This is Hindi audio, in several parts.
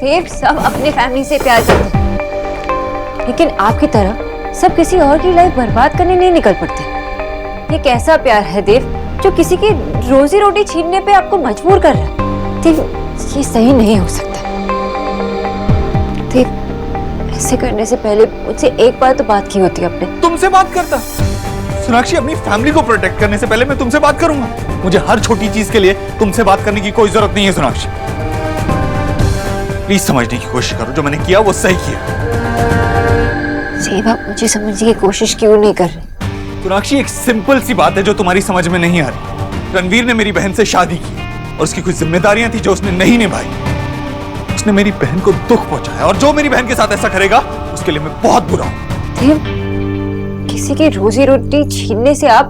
देव सब अपने फैमिली से प्यार करते हैं, लेकिन आपकी तरह सब किसी और की लाइफ बर्बाद करने नहीं निकल पड़ते। ये कैसा प्यार है देव जो किसी की रोजी रोटी छीनने पे आपको मजबूर कर रहा है? देव, ये सही नहीं हो सकता। देव, ऐसे करने से पहले मुझसे एक बार तो बात की होती आपने। तुमसे बात करता? सोनाक्षी, अपनी फैमिली को प्रोटेक्ट करने से पहले मैं तुमसे बात करूंगा। मुझे हर छोटी चीज के लिए तुमसे बात करने की कोई जरूरत नहीं है सोनाक्षी। प्लीज समझने की कोशिश करो, जो मैंने किया वो सही किया। सेब, आप मुझे समझने की कोशिश क्यों नहीं कर रहे? सोनाक्षी, एक सिंपल सी बात है जो तुम्हारी समझ में नहीं आ रही। रणवीर ने मेरी बहन से शादी की और उसकी कुछ जिम्मेदारियां थी जो उसने नहीं निभाई। उसने मेरी बहन को दुख पहुंचाया और जो मेरी बहन के साथ ऐसा करेगा उसके लिए मैं बहुत बुरा हूं। किसी की रोजी रोटी छीनने से आप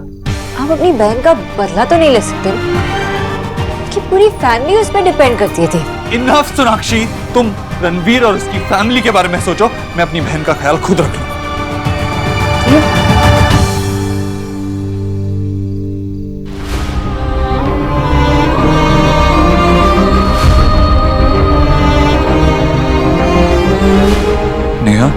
अपनी बहन का बदला तो नहीं ले सकते कि पूरी फैमिली उस पर डिपेंड करती थी। इनफ सोनाक्षी, तुम रणवीर और उसकी फैमिली के बारे में सोचो, मैं अपनी बहन का ख्याल खुद रख लूंगा। नेहा,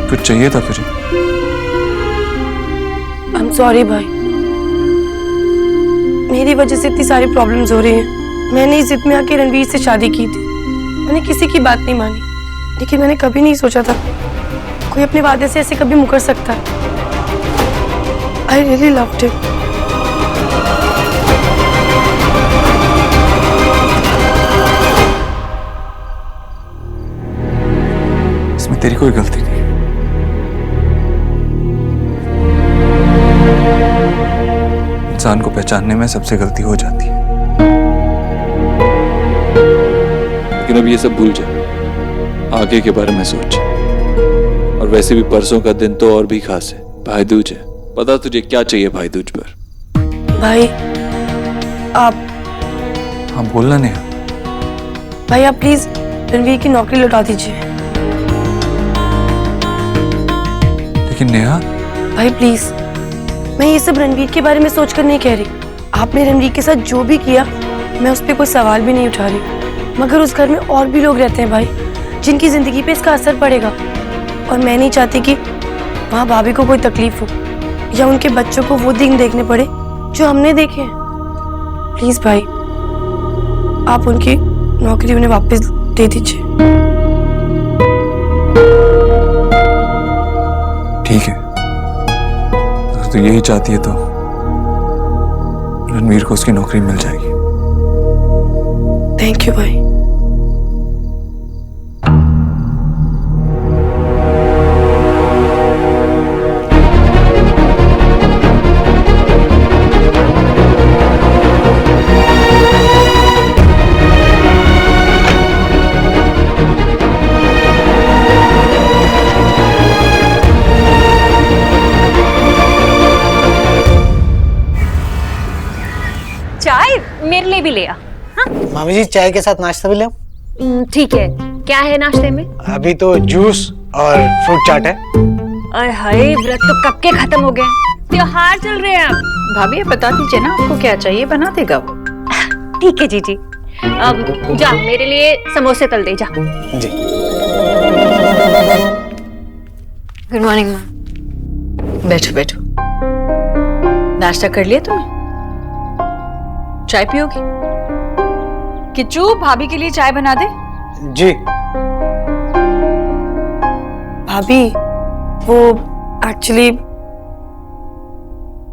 कुछ चाहिए था तुझे? I'm sorry भाई, मेरी वजह से इतनी सारी प्रॉब्लम्स हो रही हैं। मैंने इस जिद में आके रणवीर से शादी की थी। मैंने किसी की बात नहीं मानी, लेकिन मैंने कभी नहीं सोचा था कोई अपने वादे से ऐसे कभी मुकर सकता है। I really loved him. इसमें तेरी कोई गलती नहीं। इंसान को पहचानने में सबसे गलती हो जाती है। लेकिन अब ये सब भूल जा, आगे के बारे में सोच। और वैसे भी परसों का दिन तो और भी खास है, भाई दूज है। पता तुझे क्या चाहिए भाई दूज पर? भाई आप, हाँ बोलना नेहा। भाई आप प्लीज रणवीर की नौकरी लौटा दीजिए। लेकिन नेहा, भाई प्लीज, मैं ये सब रणवीर के बारे में सोचकर नहीं कह रही। आपने रणवीर के साथ जो भी किया, मैं उस पर कोई सवाल भी नहीं उठा रही। मगर उस घर में और भी लोग रहते हैं भाई, जिनकी जिंदगी पे इसका असर पड़ेगा। और मैं नहीं चाहती कि वहाँ भाभी को कोई तकलीफ हो या उनके बच्चों को वो दिन देखने पड़े जो हमने देखे हैं। प्लीज भाई, आप उनकी नौकरी उन्हें वापस दे दीजिए। ठीक है, अगर तू यही चाहती है तो रणवीर को उसकी नौकरी मिल जाएगी। थैंक यू भाई। चाय मेरे लिए भी ले आ। हाँ? मामी जी, चाय के साथ नाश्ता भी ले आओ। ठीक है, क्या है नाश्ते में? अभी तो जूस और फ्रूट चाट है। अरे हाय, व्रत तो कब के खत्म हो गए, त्योहार चल रहे हैं अब। भाभी आप बता दीजिए ना आपको क्या चाहिए, बना देगा वो। ठीक है जीजी, जा मेरे लिए समोसे तल दे जा। जी। गुड मॉर्निंग माँ। बैठो बैठो, नाश्ता कर लिया तुमने? चाय पियोगी? किच्चू, भाभी के लिए चाय बना दे। जी। भाभी, वो एक्चुअली,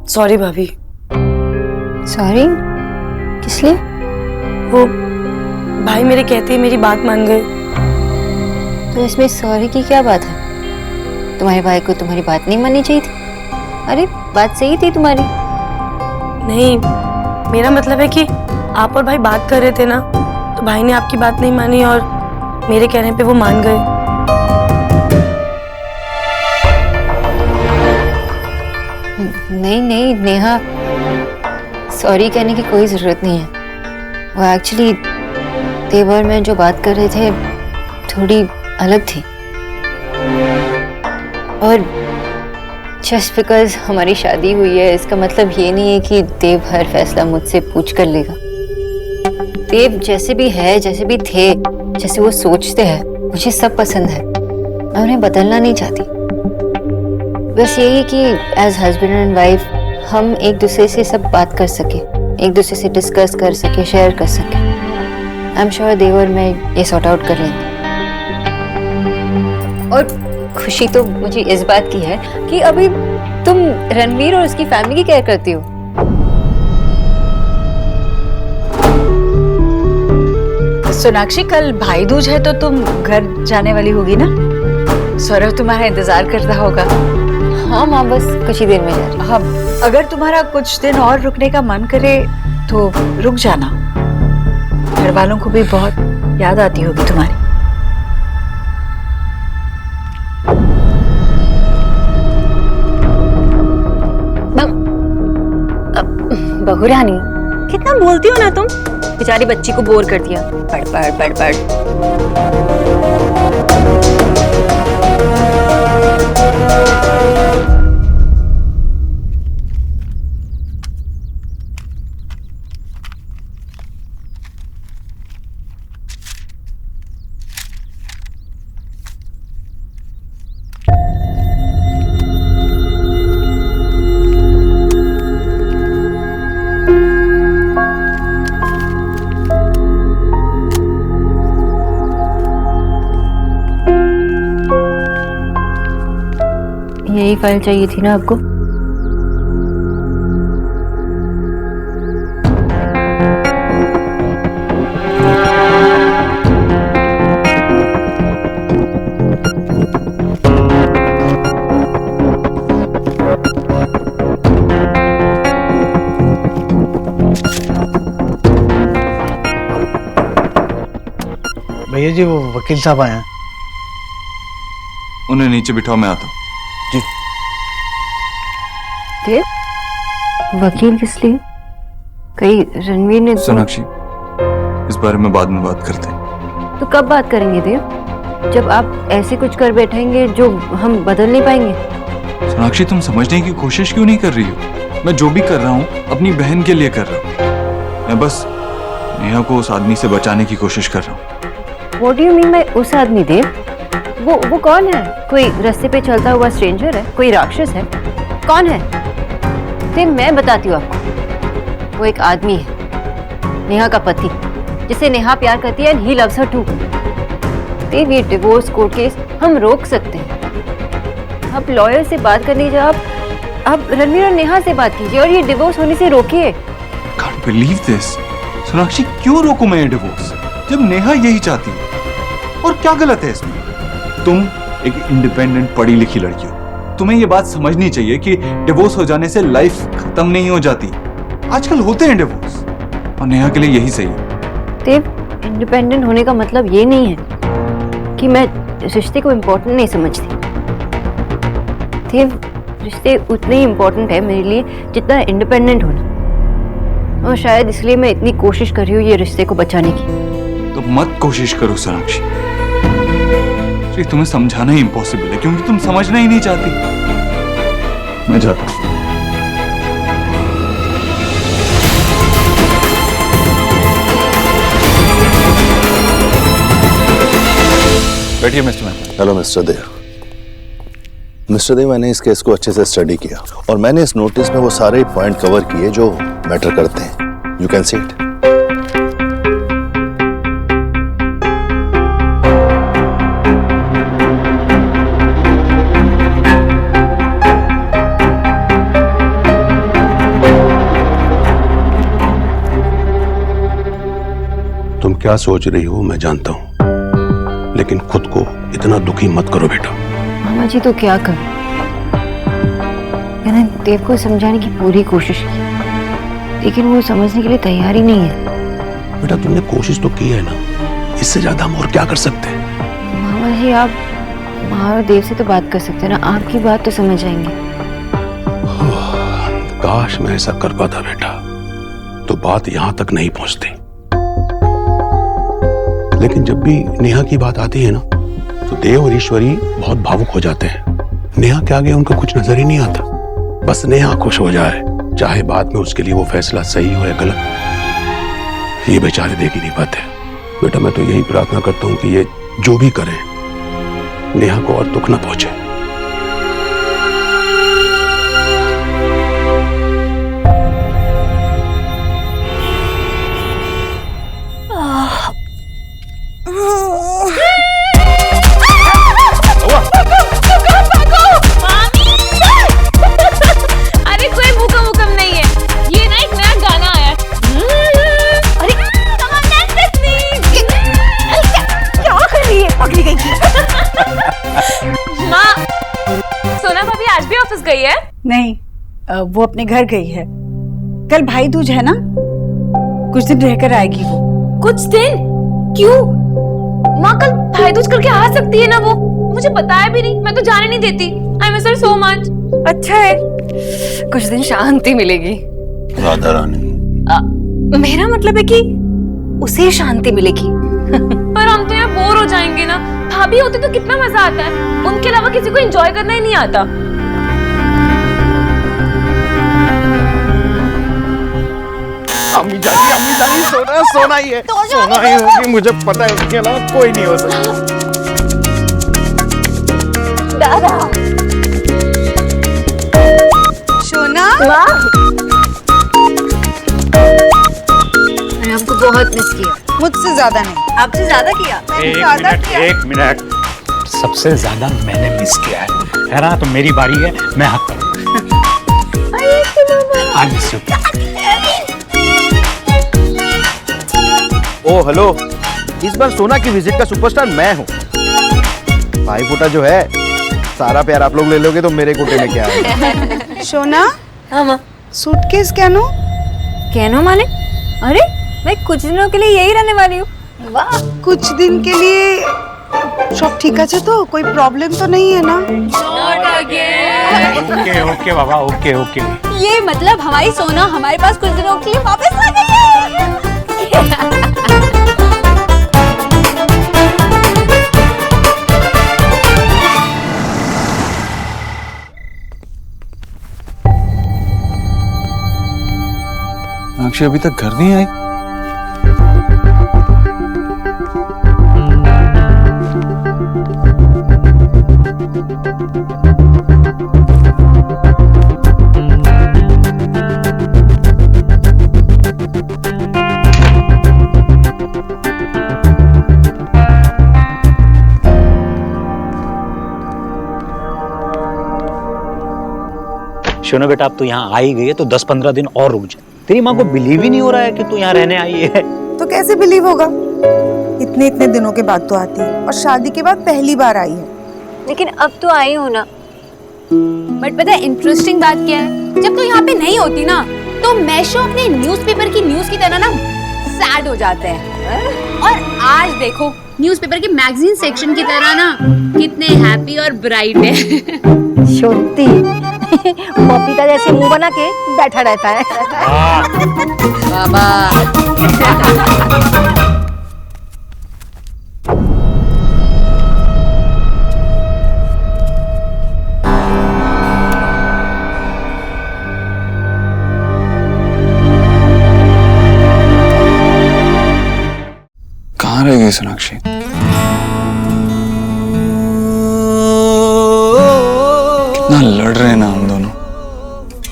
सॉरी भाभी। सॉरी? किस लिए? वो भाई मेरे कहते ही मेरी बात मान गए। तो इसमें सॉरी की क्या बात है? तुम्हारे भाई को तुम्हारी बात नहीं माननी चाहिए थी। अरे बात सही थी तुम्हारी। नहीं, मेरा मतलब है कि आप और भाई बात कर रहे थे ना, तो भाई ने आपकी बात नहीं मानी और मेरे कहने पे वो मान गए। नहीं नहीं नेहा, सॉरी कहने की कोई जरूरत नहीं है। वो एक्चुअली देव और मैं जो बात कर रहे थे थोड़ी अलग थी, और जस्ट बिकॉज हमारी शादी हुई है इसका मतलब ये नहीं है कि देव हर फैसला मुझसे पूछ कर लेगा। देव जैसे भी है, जैसे भी थे, जैसे वो सोचते हैं, मुझे सब पसंद है। मैं उन्हें बदलना नहीं चाहती। बस यही कि एज हस्बैंड एंड वाइफ हम एक दूसरे से सब बात कर सके, एक दूसरे से डिस्कस कर सके, शेयर कर सके। आई एम श्योर देव और मैं ये सॉर्ट आउट कर लेंगे। और खुशी तो मुझे इस बात की है कि अभी तुम रणवीर और उसकी फैमिली की केयर करती हो। सोनाक्षी, कल भाई दूज है तो तुम घर जाने वाली होगी ना? सौरभ तुम्हारा इंतजार कर रहा होगा। हाँ माँ, बस कुछ ही देर में जा रही। हाँ, अगर तुम्हारा कुछ दिन और रुकने का मन करे तो रुक जाना। घर वालों को भी बहुत याद आती होगी तुम्हारी। बहू रानी, कितना बोलती हो ना तुम। बेचारी बच्ची को बोर कर दिया। पढ़ पढ़ पढ़ पढ़। यही फाइल चाहिए थी ना आपको? भैया जी वो वकील साहब आए हैं। उन्हें नीचे बिठाओ, मैं आता हूँ। देव, वकील किस लिए? कहीं रणवीर ने सोनाक्षी, इस बारे में बाद में बात करते हैं। तो कब बात करेंगे देव? जब आप ऐसे कुछ कर बैठेंगे जो हम बदल नहीं पाएंगे। सोनाक्षी, तुम समझने की कोशिश क्यों नहीं कर रही हो? मैं जो भी कर रहा हूँ अपनी बहन के लिए कर रहा हूँ। मैं बस नेहा को उस आदमी से बचाने की कोशिश कर रहा हूँ। What do you mean by उस आदमी देव? वो कौन है? कोई रास्ते पे चलता हुआ स्ट्रेंजर है? कोई राक्षस है? कौन है? देव, मैं बताती हूँ आपको। वो एक आदमी है, नेहा का पति, जिसे नेहा प्यार करती है and he loves her too. Dev, ये डिवोर्स कोर्ट केस हम रोक सकते हैं। आप लॉयर से बात करने जाओ, आप रणवीर और नेहा से बात कीजिए और ये डिवोर्स होने से रोकिए। Can't believe this। सोनाक्षी, क्यों रोकूं मैं ये डिवोर्स जब नेहा यही चाहती है? और क्या गलत है इसमें? तुम एक इंडिपेंडेंट पढ़ी लिखी लड़की हो, तुम्हें ये बात समझनी चाहिए कि डिवोर्स हो जाने से लाइफ खत्म नहीं हो जाती। आजकल होते हैं डिवोर्स, और नेहा के लिए यही सही है। देव, इंडिपेंडेंट होने का मतलब ये नहीं है कि मैं रिश्ते को इम्पोर्टेंट नहीं समझती। देव, रिश्ते उतने ही इम्पोर्टेंट है मेरे लिए जितना इंडिपेंडेंट होना, और शायद इसलिए मैं इतनी कोशिश कर रही हूँ ये रिश्ते को बचाने की। तो मत कोशिश करो सोनाक्षी, तुम्हें समझाना ही इम्पॉसिबल है क्योंकि तुम समझना ही नहीं चाहती। मैं जाता हूं। बैठिए मिस्टर मैन। हेलो मिस्टर देव। मिस्टर देव, मैंने इस केस को अच्छे से स्टडी किया और मैंने इस नोटिस में वो सारे पॉइंट कवर किए जो मैटर करते हैं। You can see it. तुम क्या सोच रही हो मैं जानता हूं, लेकिन खुद को इतना दुखी मत करो बेटा। मामा जी, तो क्या करूं? मैंने देव को समझाने की पूरी कोशिश की, लेकिन वो समझने के लिए तैयार ही नहीं है। बेटा, तुमने कोशिश तो की है ना, इससे ज्यादा हम और क्या कर सकते हैं? मामा जी, आप महादेव से तो बात कर सकते हैं ना, आपकी बात तो समझ आएंगे। काश मैं ऐसा कर पाता बेटा, तो बात यहां तक नहीं पहुंचती। लेकिन जब भी नेहा की बात आती है ना, तो देव और ईश्वरी बहुत भावुक हो जाते हैं। नेहा के आगे उनको कुछ नजर ही नहीं आता। बस नेहा खुश हो जाए, चाहे बाद में उसके लिए वो फैसला सही हो या गलत, ये बेचारे देख ही नहीं पाते। बेटा मैं तो यही प्रार्थना करता हूँ कि ये जो भी करें नेहा को और दुख ना पहुंचे। अरे कोई भूकंप नहीं है, ये ना एक नया गाना आया है। अरे क्या कर रही है? पकड़ी गई। माँ, सोना भाभी आज भी ऑफिस गई है? नहीं, वो अपने घर गई है। कल भाई दूज है ना, कुछ दिन रहकर आएगी वो। कुछ दिन? क्यों? माँ कल भाई दूज करके आ सकती है ना वो? मुझे बताया भी नहीं, मैं तो जाने नहीं देती। I miss her so much. अच्छा है, कुछ दिन शांति मिलेगी। राधा रानी, मेरा मतलब है कि उसे शांति मिलेगी। पर हम तो यहाँ बोर हो जाएंगे ना। भाभी होती तो कितना मजा आता है, उनके अलावा किसी को एंजॉय करना ही नहीं आता। अम्मी जानी सोना ही है, सोना ही होगी, मुझे पता है, उसके अलावा कोई नहीं हो सकता। सोना, मैंने आपको बहुत मिस किया। मुझसे ज्यादा नहीं, आपसे ज्यादा किया। एक मिनट, सबसे ज्यादा मैंने मिस किया है ना? तो मेरी बारी है, मैं हक करूंगा। I miss you. Oh hello, इस बार सोना की विजिट का सुपरस्टार मैं हूँ। भाई फूटा जो है, सारा प्यार आप लोग ले लोगे तो मेरे कोटे में क्या है? सोना, हाँ माँ। Suitcase canoe? कैनो माने? अरे मैं कुछ दिनों के लिए यही रहने वाली हूँ। वाह, कुछ दिन के लिए सब ठीक है तो कोई प्रॉब्लम तो नहीं है ना? ओके बाबा, ओके। ये मतलब हमारी सोना हमारे पास कुछ दिनों के लिए वापस आ गई है। मीनाक्षी अभी तक घर नहीं आई। सुनो बेटा, अब तो यहाँ आ ही गई है तो 10-15 दिन और रुक जा। तेरी माँ को बिलीव ही नहीं हो रहा है कि तू यहाँ रहने आई है। तो कैसे बिलीव होगा? इतने दिनों के बाद तो आती है, और शादी के बाद पहली बार आई है। लेकिन अब तो आई हो ना। बट पता है इंटरेस्टिंग बात क्या है? जब तो यहाँ पे नहीं होती ना, तो मैशो अपने न्यूज़पेपर की न्यूज की तरह ना सैड हो जाते हैं। और आज देखो न्यूज़पेपर के मैगजीन सेक्शन की तरह ना कितने हैप्पी और ब्राइट है। छोटी पपीता जैसे मुंह बना के बैठा रहता है। बाबा कहाँ रह गई सोनाक्षी? कितना लड़ रहे हैं ना हम दोनों।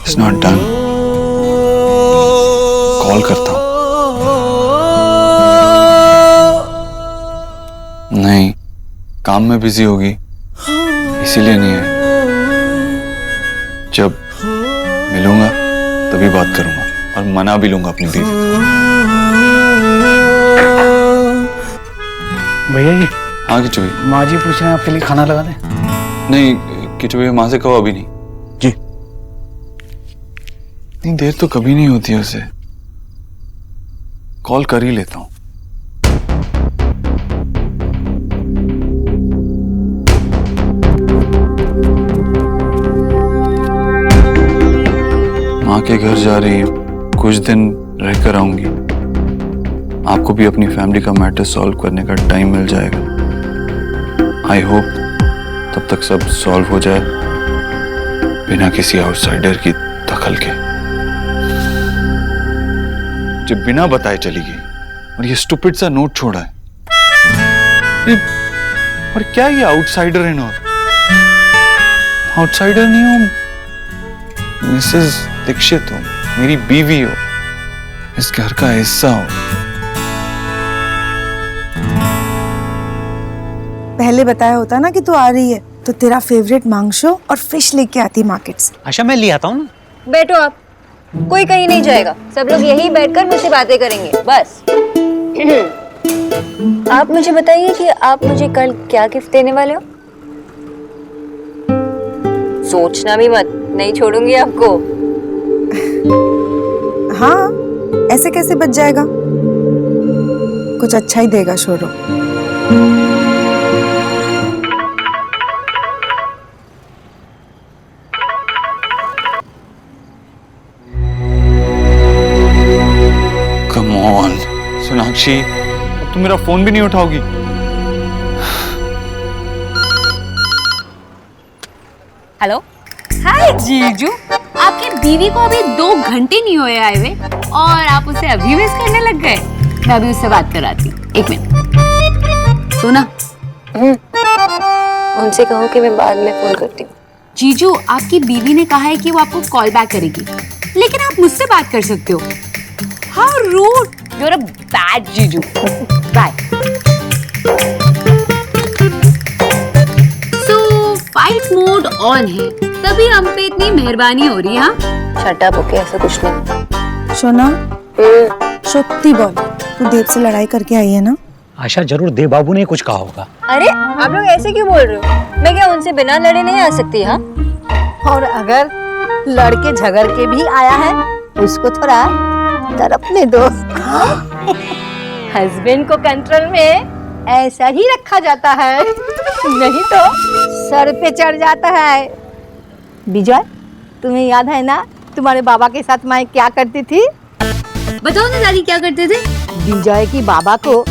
It's not done. कॉल करता हूँ। नहीं, काम में बिजी होगी, इसीलिए नहीं है। जब मिलूंगा तभी बात करूंगा और मना भी लूंगा अपनी बीवी को। भैया जी। हाँ किचू भैया। माँ जी पूछ रहे हैं आपके लिए खाना लगा दें? नहीं किचू भैया, माँ से कहो अभी नहीं। जी। इतनी देर तो कभी नहीं होती है उसे। कॉल कर ही लेता हूँ। माँ के घर जा रही हूँ, कुछ दिन रहकर आऊंगी। आपको भी अपनी फैमिली का मैटर सॉल्व करने का टाइम मिल जाएगा। आई होप तब तक सब सॉल्व हो जाए बिना किसी आउटसाइडर की दखल के, जो बिना बताए चली गई और ये स्टूपिड सा नोट छोड़ा है। और क्या ये आउटसाइडर है? और आउटसाइडर नहीं हूं, मिसेस दीक्षित हो, मेरी बीवी हो, इस घर का हिस्सा हो। पहले बताया होता ना कि तू आ रही है तो तेरा फेवरेट मांगशो और फिश लेके आती मार्केट से। आशा मैं ले आता हूँ ना। बैठो आप, कोई कहीं नहीं जाएगा, सब लोग यहीं बैठकर मुझसे बातें करेंगे बस। आप मुझे बताइए कि आप मुझे कल क्या गिफ्ट देने वाले हो? सोचना भी मत, नहीं छोड़ूंगी आपको। हाँ, ऐसे कैसे बच जाएगा? कुछ अच्छा ही देगा शोरो। कम ऑन सोनाक्षी, अब तुम मेरा फोन भी नहीं उठाओगी? हेलो, हाय जीजू। आपकी बीवी को अभी 2 घंटे नहीं हुए आए हुए और आप उसे अभी मिस करने लग गए। मैं अभी उससे बात कराती हूँ, 1 मिनट। सुना, उनसे कहो कि मैं बाद में फोन करती हूँ। जीजू आपकी बीवी ने कहा है कि वो आपको कॉल बैक करेगी, लेकिन आप मुझसे बात कर सकते हो। How rude, you are a bad जीजू। बाय। फाइट मोड ऑन है, तभी हम पे इतनी मेहरबानी हो रही है। हाँ, शट अप, ओके, ऐसा कुछ नहीं। सोना, सत्ती बोल, तू देव से लड़ाई करके आई है ना? आशा जरूर देव बाबू ने कुछ कहा होगा। अरे आप लोग ऐसे क्यों बोल रहे हो? मैं क्या उनसे बिना लड़े नहीं आ सकती? हाँ, और अगर लड़के झगड़ के भी आया है, उसको थोड़ा तड़पने दो। हस्बैंड को कंट्रोल में ऐसा ही रखा जाता है, नहीं तो सर पे चढ़ जाता है। विजय, तुम्हें याद है ना तुम्हारे बाबा के साथ मैं क्या करती थी? बताओ ना दादी, क्या करते थे? विजय की बाबा को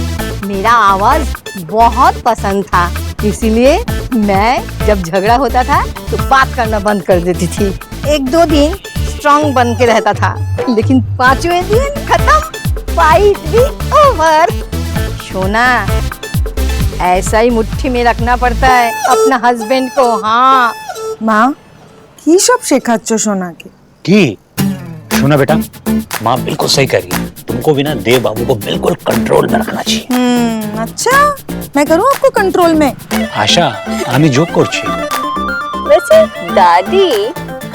मेरा आवाज बहुत पसंद था, इसीलिए मैं जब झगड़ा होता था तो बात करना बंद कर देती थी। 1-2 दिन स्ट्रांग बन के रहता था, लेकिन 5वें दिन खत्म, फाइट भी ओवर। सोना, ऐसा ही मुट्ठी में रखना पड़ता है अपना हस्बैंड को। हाँ माँ, की सब शेखाচ্ছ सोना के? की सुना बेटा, माँ बिल्कुल सही कह रही है। तुमको भी ना देव बाबू को बिल्कुल कंट्रोल में रखना चाहिए। अच्छा, मैं करूँ आपको कंट्रोल में? आशा, आमी जोक करছি। वैसे दादी,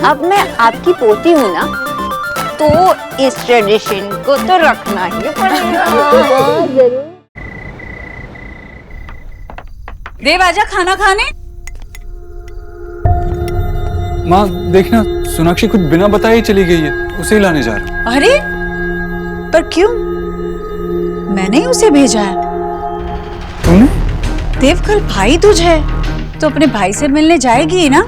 अब मैं आपकी पोती हूँ ना, तो इस ट्रेडिशन को तो रखना ही पड़ेगा। जरूर। देव आजा खाना खाने। माँ देखना, सोनाक्षी कुछ बिना बताए ही चली गई है, उसे ही लाने जा रहा हूँ। अरे पर क्यों? मैंने ही उसे भेजा है। तुमने? देव, कल भाई दूज है तो अपने भाई से मिलने जाएगी ही ना,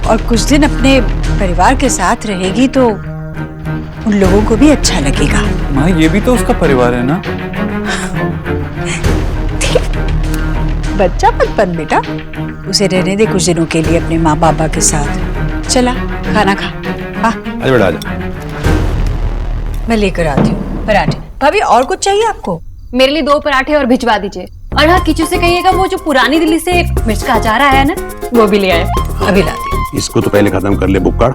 और कुछ दिन अपने परिवार के साथ रहेगी तो उन लोगों को भी अच्छा लगेगा। माँ ये भी तो उसका परिवार है ना। बच्चा मत बन बेटा, उसे रहने दे कुछ दिनों के लिए अपने माँ बाबा के साथ। चला खाना खा। आजा बेटा आजा। मैं लेकर आती हूँ पराठे। भाभी और कुछ चाहिए आपको? मेरे लिए 2 पराठे और भिजवा दीजिए। और हाँ, किचू से कहिएगा वो जो पुरानी दिल्ली से मिर्च का अचार आया है ना, वो भी ले आए। अभी लाती हूँ। इसको तो पहले खत्म कर ले बुक्कड़।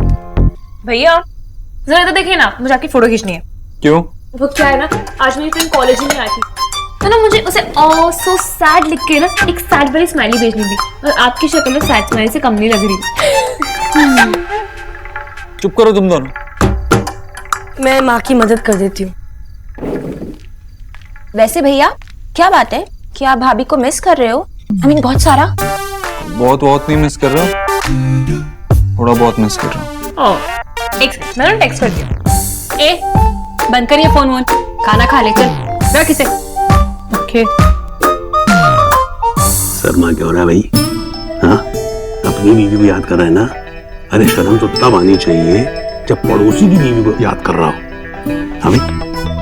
भैया जरा तो देखिए ना, मुझे आपकी फोटो खींचनी है। क्यों? वो क्या है ना, आज मेरी फ्रेंड कॉलेज में आई थी तो ना मुझे उसे सो सैड लिख के ना एक सैड वाली स्माइली भेजनी थी, और आपकी शक्ल में सैड स्माइली से कम नहीं लग रही। चुप करो तुम दोनों। मैं माँ की मदद कर देती हूँ। वैसे भैया क्या बात है कि आप भाभी को मिस कर रहे हो? I mean, बहुत सारा? बहुत नहीं मिस कर रहा, थोड़ा बहुत मिस कर रहा हूँ। एक सेकंड, मैं ना टेक्स्ट करती हूँ। ए बंद करिए फोन वोन, खाना खा ले, चल रख इसे। ओके। शर्मा क्यों रहा है भाई? हाँ, अपनी बीवी को याद कर रहा है ना? अरे शर्म तो तब आनी चाहिए जब पड़ोसी की बीवी को याद कर रहा हो। हाँ भाई?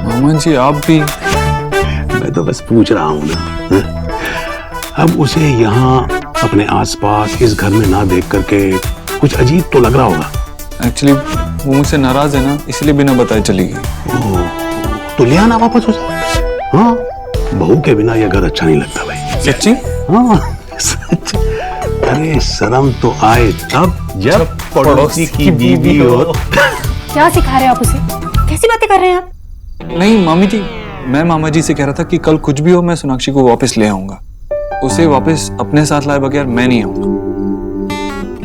मामा जी आप भी? मैं तो बस पूछ रहा हूँ ना। हाँ? अब उसे यहाँ अपने आसपास इस घर में ना देख करके कुछ अजीब तो लग रहा होगा। एक्चुअली वो मुझसे नाराज है ना, इसलिए बिना बताए चली गई। तो ले आना वापस उसे। हाँ, बहू के बिना ये घर अच्छा नहीं लगता भाई। सच्ची? हाँ सच। अरे शर्म तो आए तब जब पड़ोसी की बीवी हो। क्या सिखा रहे हो आप उसे? कैसी बातें कर रहे हैं आप? नहीं मामी जी, मैं मामा जी से कह रहा था कि कल कुछ भी हो मैं सोनाक्षी को वापस ले आऊंगा। उसे वापस अपने साथ लाए बगैर मैं नहीं आऊंगा।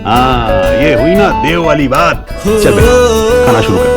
हाँ, ये हुई ना देव वाली बात। चल बेटा, खाना शुरू कर।